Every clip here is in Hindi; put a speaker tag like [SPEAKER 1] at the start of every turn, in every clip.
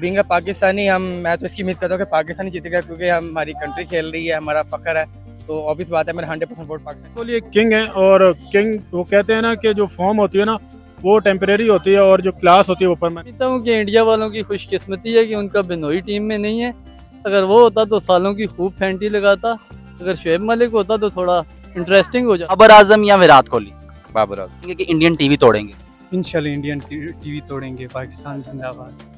[SPEAKER 1] बीइंग अ पाकिस्तानी मैं तो इसकी उम्मीद करता हूँ कि पाकिस्तानी जीतेगा क्योंकि हमारी कंट्री खेल रही है, हमारा फ़ख्र है, तो ऑब्वियस बात है मेरा 100% वोट पाकिस्तान।
[SPEAKER 2] कोहली एक किंग है और किंग वो कहते हैं ना कि जो फॉर्म होती है ना वो टेम्परेरी होती है और जो क्लास होती है वो परमानेंट।
[SPEAKER 3] समझता हूँ कि इंडिया वालों की खुशकिस्मती है कि उनका बिनोई टीम में नहीं है। अगर वो होता तो सालों की खूब फेंटी लगाता, अगर शुएब मलिक होता तो थोड़ा इंटरेस्टिंग हो जाता।
[SPEAKER 4] बाबर आजम या विराट कोहली? बाबर आजम कि इंडियन टीवी तोड़ेंगे।
[SPEAKER 5] इंशाल्लाह इंडियन टीवी तोड़ेंगे, पाकिस्तान जिंदाबाद।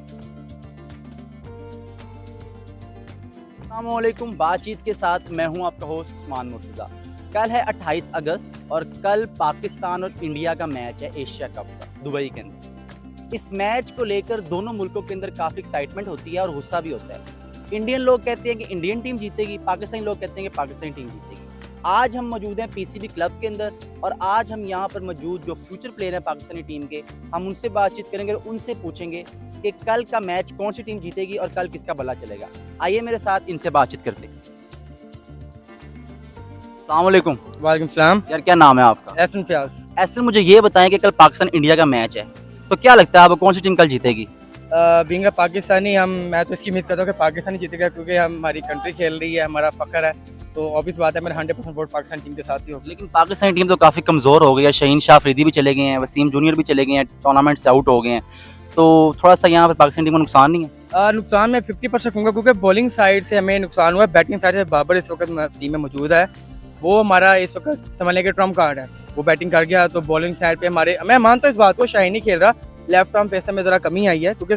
[SPEAKER 4] अस्सलामुअलैकुम, बातचीत के साथ मैं हूं आपका होस्ट उस्मान मुर्तज़ा। कल है 28 अगस्त और कल पाकिस्तान और इंडिया का मैच है एशिया कप का दुबई के अंदर। इस मैच को लेकर दोनों मुल्कों के अंदर काफ़ी एक्साइटमेंट होती है और गुस्सा भी होता है। इंडियन लोग कहते हैं कि इंडियन टीम जीतेगी, पाकिस्तानी लोग कहते हैं कि पाकिस्तानी टीम जीतेगी। आज हम मौजूद हैं पीसीबी क्लब के अंदर और आज हम यहाँ पर मौजूद जो फ्यूचर प्लेयर हैं पाकिस्तानी टीम के, हम उनसे बातचीत करेंगे और उनसे पूछेंगे कि कल का मैच कौन सी टीम जीतेगी और कल किसका भला चलेगा। आइए मेरे साथ इनसे बातचीत करते हैं। अस्सलाम वालेकुम।
[SPEAKER 1] वालेकुम सलाम।
[SPEAKER 4] यार क्या नाम है आपका?
[SPEAKER 1] एहसन फयाज।
[SPEAKER 4] ऐसे मुझे ये बताएं कि कल पाकिस्तान इंडिया का मैच है, तो क्या लगता है आपको कौन सी टीम कल जीतेगी?
[SPEAKER 1] बीइंग अ पाकिस्तानी मैं तो इसकी उम्मीद करता हूँ कि पाकिस्तानी जीतेगा क्योंकि हमारी कंट्री खेल रही है, हमारा फ़ख्र है, तो ऑब्वियस बात है मेरा 100% वोट पाकिस्तान टीम के साथ ही होगा।
[SPEAKER 4] लेकिन पाकिस्तानी टीम तो काफ़ी कमज़ोर हो गई है, शहीन शाह अफरीदी भी चले गए हैं, वसीम जूनियर भी चले गए हैं, टूर्नामेंट से आउट हो गए हैं, तो थोड़ा सा यहाँ पर पाकिस्तानी टीम को नुकसान नहीं है?
[SPEAKER 1] नुकसान मैं 50% कहूँगा क्योंकि बॉलिंग साइड से हमें नुकसान हुआ है, बैटिंग साइड से बाबर इस वक्त टीम में मौजूद है, वो हमारा इस वक्त समझने के ट्रम्प कार्ड है। वो बैटिंग कर गया तो बॉलिंग साइड पे हमारे, मैं मानता हूँ इस बात को, शाहीन नहीं खेल रहा, लेफ्ट आर्म पेसर में ज़रा कमी आई है क्योंकि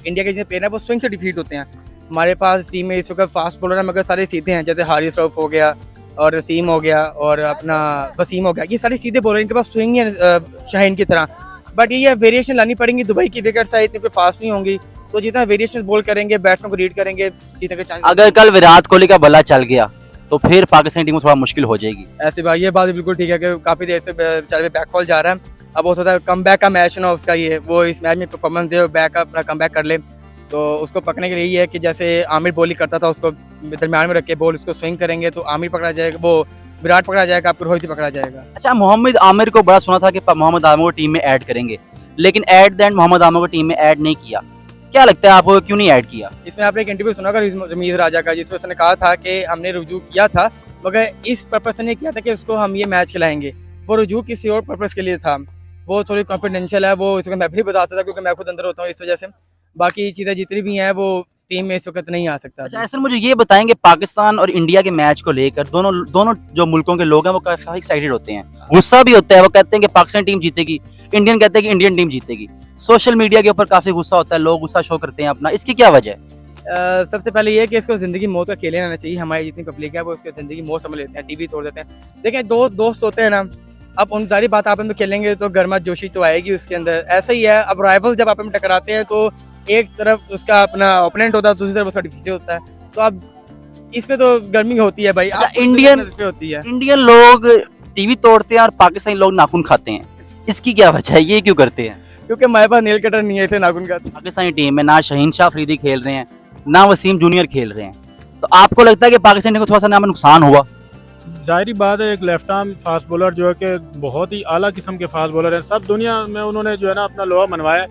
[SPEAKER 1] इंडिया के जितने प्लेयर हैं वो स्विंग से डिफीट होते हैं। हमारे पास टीम में इस वक्त फास्ट बॉलर हैं मगर सारे सीधे हैं, जैसे हारिस रऊफ हो गया और रसीम हो गया और अपना वसीम हो गया, ये सारे सीधे बॉलर, इनके पास स्विंग है शाहीन की तरह। बट ये वेरिएशन लानी पड़ेंगी, दुबई की विकेट साइज इतनी कोई फास्ट नहीं होंगी, तो जितना वेरिएशन बॉल करेंगे, बैट्समैन को रीड करेंगे, जीतने के चांस।
[SPEAKER 4] अगर कल विराट कोहली का भला चल गया तो फिर पाकिस्तानी टीम को थोड़ा मुश्किल हो जाएगी।
[SPEAKER 1] ऐसे बात, ये बात बिल्कुल ठीक है कि काफ़ी देर से बेचारे पे बैकफॉल जा रहा है। अब हो सकता है कम बैक का मैच ना उसका, ये वो इस मैच में परफॉर्मेंस दे, बैक अपना कम बैक कर ले, तो उसको पकड़ने के लिए ये है कि जैसे आमिर बॉलिंग करता था उसको दरम्यान में रख के बॉल उसको स्विंग करेंगे तो आमिर पकड़ा जाएगा, वो विराट पकड़ा जाएगा, आपको रोहित पकड़ा जाएगा।
[SPEAKER 4] अच्छा, मोहम्मद आमिर को बड़ा सुना था कि मोहम्मद आमिर को टीम में ऐड करेंगे, लेकिन at the end Mohammad Aamir को टीम में ऐड नहीं किया। क्या लगता है आपको क्यों नहीं ऐड किया?
[SPEAKER 1] इसमें आपने एक इंटरव्यू सुना होगा रमीज राजा का, जिसमें उसने कहा था कि हमने रुजू किया था मगर इस पर्पज से नहीं किया था कि उसको हम ये मैच खिलाएंगे, वो रुजू किसी और पर्पज के लिए था। वो थोड़ी कॉन्फिडेंशियल है, वो इस वक्त मैं भी बता सकता क्योंकि मैं खुद अंदर होता हूँ, इस वजह से बाकी चीज़ें जितनी भी हैं वो टीम में इस वक्त नहीं आ सकता।
[SPEAKER 4] अच्छा, ऐसे मुझे ये बताएंगे पाकिस्तान और इंडिया के मैच को लेकर दोनों जो मुल्कों के लोग हैं वो काफी एक्साइटेड होते हैं, गुस्सा भी होता है, वो कहते हैं कि पाकिस्तान टीम जीतेगी, इंडियन कहते हैं कि इंडियन टीम जीतेगी। सोशल मीडिया के ऊपर काफी गुस्सा होता है, लोग गुस्सा शो करते हैं अपना, इसकी क्या वजह है?
[SPEAKER 1] सबसे पहले ये है कि इसको ज़िंदगी मौत का खेल रहना चाहिए। हमारी जितनी पब्लिक है वो उसके ज़िंदगी मौत समझ लेते हैं, टीवी तोड़ देते हैं। देखें, दो दोस्त होते हैं ना, अब उन सारी बात आप में खेलेंगे तो गर्मा जोशी तो आएगी उसके अंदर, ऐसा ही है। अब राइवल जब आप में टकराते हैं तो एक तरफ उसका अपना ओपोनेंट होता है, दूसरी तरफ उसका डिफीटर होता है, तो अब इसमें तो गर्मी होती है भाई।
[SPEAKER 4] अच्छा, इंडियन लोग टीवी तोड़ते हैं और पाकिस्तानी लोग नाखून खाते हैं, इसकी क्या वजह है? ये क्यों करते हैं?
[SPEAKER 1] क्योंकि हमारे पास नेल कटर नहीं है इसलिए नाखून खाते।
[SPEAKER 4] पाकिस्तानी टीम में ना शहीन शाह अफरीदी खेल रहे हैं, ना वसीम जूनियर खेल रहे हैं, तो आपको लगता है कि पाकिस्तान टीम को थोड़ा सा ना नुकसान हुआ?
[SPEAKER 2] जाहिर बात है, एक लेफ्ट आर्म फास्ट बॉलर जो है कि बहुत ही आला किस्म के फास्ट बॉलर हैं, सब दुनिया में उन्होंने जो है ना अपना लोहा मनवाया है।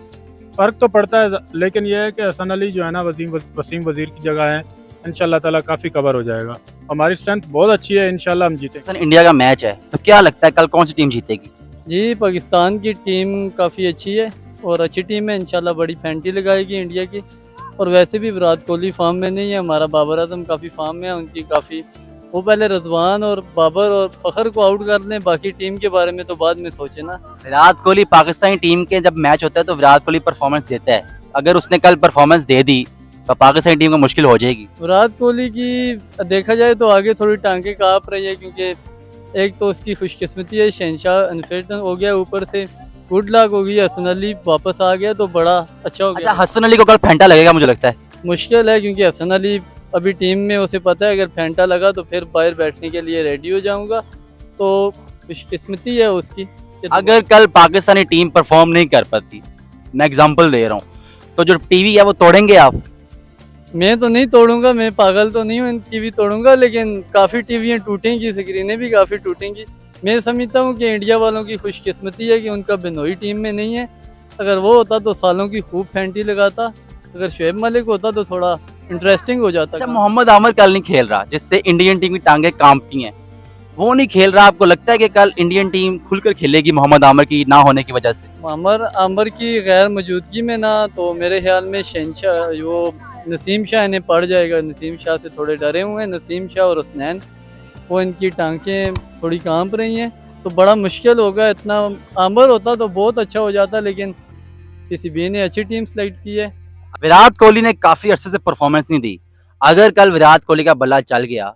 [SPEAKER 2] फ़र्क तो पड़ता है, लेकिन यह है कि हसन अली जो है ना वसीम वजीर की जगह है, इंशाल्लाह ताला काफ़ी कवर हो जाएगा। हमारी स्ट्रेंथ बहुत अच्छी है, इंशाल्लाह हम जीतेंगे।
[SPEAKER 4] इंडिया का मैच है तो क्या लगता है कल कौन सी टीम जीतेगी?
[SPEAKER 3] जी, पाकिस्तान की टीम काफ़ी अच्छी है और अच्छी टीम है, इंशाल्लाह बड़ी फेंटी लगाएगी इंडिया की। और वैसे भी विराट कोहली फॉर्म में नहीं है, हमारा बाबर आजम काफ़ी फॉर्म में है, उनकी काफ़ी, वो पहले रजवान और बाबर और फ़खर को आउट कर लें, बाकी टीम के बारे में तो बाद में सोचे ना।
[SPEAKER 4] विराट कोहली पाकिस्तानी टीम के जब मैच होता है तो विराट कोहली परफॉर्मेंस देता है, अगर उसने कल परफॉर्मेंस दे दी तो पाकिस्तानी टीम को मुश्किल हो जाएगी।
[SPEAKER 3] विराट कोहली की देखा जाए तो आगे थोड़ी टांगे काँप रही है क्योंकि एक तो उसकी खुशकिस्मती है, शहनशाह अनफिट हो गया, ऊपर से गुड लक हो गई, हसन अली वापस आ गया तो बड़ा अच्छा हो गया।
[SPEAKER 4] अच्छा, हसन अली को कल फेंटा लगेगा मुझे लगता है?
[SPEAKER 3] मुश्किल है क्योंकि हसन अली अभी टीम में, उसे पता है अगर फेंटा लगा तो फिर बाहर बैठने के लिए रेडी हो जाऊंगा, तो खुशकिस्मती है उसकी।
[SPEAKER 4] अगर कल पाकिस्तानी टीम परफॉर्म नहीं कर पाती, मैं एग्जांपल दे रहा हूँ, तो जो टीवी है वो तोड़ेंगे आप?
[SPEAKER 3] मैं तो नहीं तोड़ूंगा, मैं पागल तो नहीं हूँ, टीवी तोड़ूंगा, लेकिन काफ़ी टीवियाँ टूटेंगी, स्क्रीनें भी काफ़ी टूटेंगी। मैं समझता हूँ कि इंडिया वालों की खुशकिस्मती है कि उनका बिनोई टीम में नहीं है। अगर वो होता तो सालों की खूब फेंटी लगाता, अगर शुएब मलिक होता तो थोड़ा इंटरेस्टिंग हो जाता।
[SPEAKER 4] अच्छा, मोहम्मद आमर कल नहीं खेल रहा, जिससे इंडियन टीम की टांगें कांपती हैं, वो नहीं खेल रहा, आपको लगता है कि कल इंडियन टीम खुलकर खेलेगी मोहम्मद आमर की ना होने की वजह से?
[SPEAKER 3] आमर की गैर मौजूदगी में ना, तो मेरे ख्याल में शहनशाह वो नसीम शाह इन्हें पड़ जाएगा। नसीम शाह से थोड़े डरे हुए हैं, नसीम शाह और हुसनैन, वो इनकी टांकें थोड़ी कांप रही हैं, तो बड़ा मुश्किल होगा। इतना आमर होता तो बहुत अच्छा हो जाता, लेकिन पीसीबी ने अच्छी टीम सेलेक्ट की है।
[SPEAKER 4] विराट कोहली ने काफी अरसे से परफॉर्मेंस नहीं दी, अगर कल विराट कोहली का बल्ला चल गया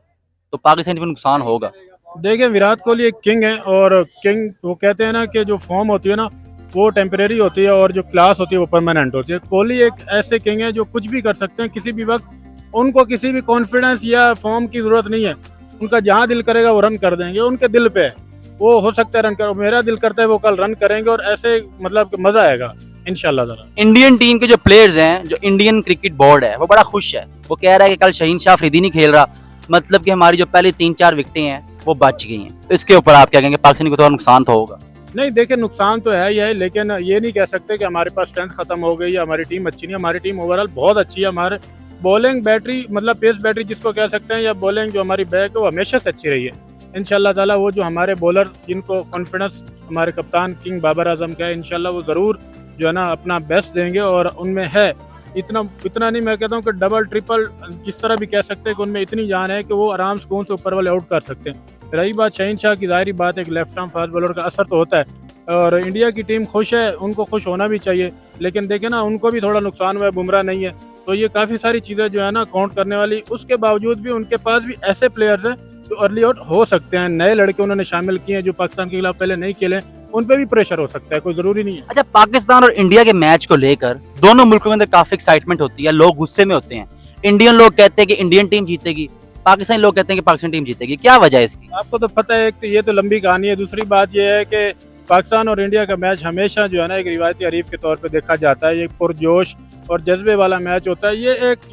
[SPEAKER 4] तो पाकिस्तान को नुकसान होगा?
[SPEAKER 2] देखिए, विराट कोहली एक किंग है, और किंग वो कहते हैं ना कि जो फॉर्म होती है ना वो टेम्परेरी होती है और जो क्लास होती है वो परमानेंट होती है। कोहली एक ऐसे किंग है जो कुछ भी कर सकते हैं किसी भी वक्त, उनको किसी भी कॉन्फिडेंस या फॉर्म की जरूरत नहीं है, उनका जहाँ दिल करेगा वो रन कर देंगे, उनके दिल पे है, वो हो सकता है रन कर, मेरा दिल करता है वो कल रन करेंगे और ऐसे मतलब कि मजा आएगा इंशाल्लाह ताला।
[SPEAKER 4] इंडियन टीम के जो प्लेयर्स हैं, जो इंडियन क्रिकेट बोर्ड है, वो बड़ा खुश है, वो कह रहा है कि कल शहीन शाह अफरीदी नहीं खेल रहा, मतलब कि हमारी जो पहले 3-4 विकेटें हैं वो बच गई हैं, तो इसके ऊपर आप क्या कहेंगे? पाकिस्तान को थोड़ा नुकसान तो होगा?
[SPEAKER 2] नहीं, देखिए नुकसान तो है ही है, लेकिन ये नहीं कह सकते कि हमारे पास स्ट्रेंथ खत्म हो गई या हमारी टीम अच्छी नहीं है। हमारी टीम ओवरऑल बहुत अच्छी है। हमारे बॉलिंग बैटरी मतलब पेस बैटरी जिसको कह सकते हैं, या बॉलिंग जो हमारी बैक है वो हमेशा से अच्छी रही है इंशाल्लाह ताला। वो जो हमारे बॉलर जिनको कॉन्फिडेंस हमारे कप्तान किंग बाबर आजम का है, इंशाल्लाह वो ज़रूर जो है ना अपना बेस्ट देंगे, और उनमें है इतना नहीं, मैं कहता हूँ कि डबल ट्रिपल जिस तरह भी कह सकते हैं कि उनमें इतनी जान है कि वो आराम सुकून से ऊपर वाले आउट कर सकते हैं। रही बात शहीन शाह की, ज़ाहिरी बात एक लेफ्ट आर्म फास्ट बॉलर का असर तो होता है, और इंडिया की टीम खुश है, उनको खुश होना भी चाहिए, लेकिन देखें ना उनको भी थोड़ा नुकसान हुआ है, बुमराह नहीं है, तो ये काफ़ी सारी चीज़ें जो है ना काउंट करने वाली। उसके बावजूद भी उनके पास भी ऐसे प्लेयर्स हैं जो अर्ली आउट हो सकते हैं, नए लड़के उन्होंने शामिल किए हैं जो पाकिस्तान के खिलाफ पहले नहीं खेले, उन पे भी प्रेशर हो सकता है, कोई ज़रूरी नहीं है।
[SPEAKER 4] अच्छा, पाकिस्तान और इंडिया के मैच को लेकर दोनों मुल्कों के अंदर काफी एक्साइटमेंट होती है, लोग गुस्से में होते हैं। इंडियन लोग कहते हैं कि इंडियन टीम जीतेगी, पाकिस्तानी लोग कहते हैं कि पाकिस्तान टीम जीतेगी, क्या वजह है इसकी?
[SPEAKER 2] आपको तो पता है, एक तो ये तो लंबी कहानी है, दूसरी बात ये है कि पाकिस्तान और इंडिया का मैच हमेशा जो है ना एक रिवायती हरीफ के तौर पे देखा जाता है। ये पुरजोश और जज्बे वाला मैच होता है।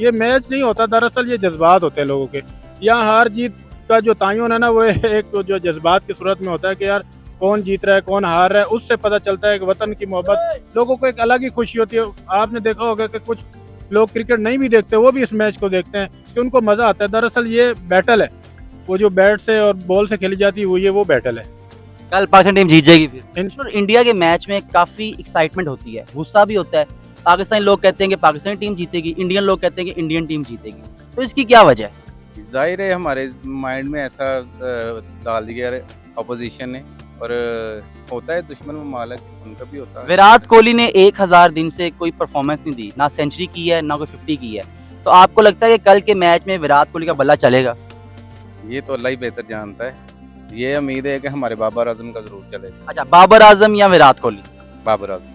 [SPEAKER 2] ये मैच नहीं होता, दरअसल ये जज्बात होते हैं लोगों के। यहाँ हार जीत का जो तयन है ना वो एक जो जज्बात की सूरत में होता है कि यार कौन जीत रहा है कौन हार रहा है, उससे पता चलता है कि वतन की मोहब्बत, लोगों को एक अलग ही खुशी होती है। आपने देखा होगा कि कुछ लोग क्रिकेट नहीं भी देखते, वो भी इस मैच को देखते हैं कि उनको मज़ा आता है। दरअसल ये बैटल है, वो जो बैट से और बॉल से खेली जाती है वो बैटल है।
[SPEAKER 4] कल पाकिस्तान टीम जीत जाएगी फिर? इंडिया के मैच में काफी एक्साइटमेंट होती है, गुस्सा भी होता है। पाकिस्तानी लोग कहते हैं कि पाकिस्तानी टीम जीतेगी, इंडियन लोग कहते हैं कि इंडियन टीम जीतेगी, तो इसकी क्या वजह है?
[SPEAKER 6] जाहिर है हमारे माइंड में ऐसा डाल दिया अपोजिशन ने, और होता है दुश्मन ममालिक उनका भी होता है।
[SPEAKER 4] विराट कोहली ने 1000 दिन से कोई परफॉर्मेंस नहीं दी, ना सेंचुरी की है ना कोई 50 की है, तो आपको लगता है कि कल के मैच में विराट कोहली का बल्ला चलेगा?
[SPEAKER 6] ये तो अल्लाह ही बेहतर जानता है, ये उम्मीद है कि हमारे बाबर आजम का जरूर चलेगा।
[SPEAKER 4] अच्छा, बाबर आजम या विराट कोहली?
[SPEAKER 6] बाबर आजम।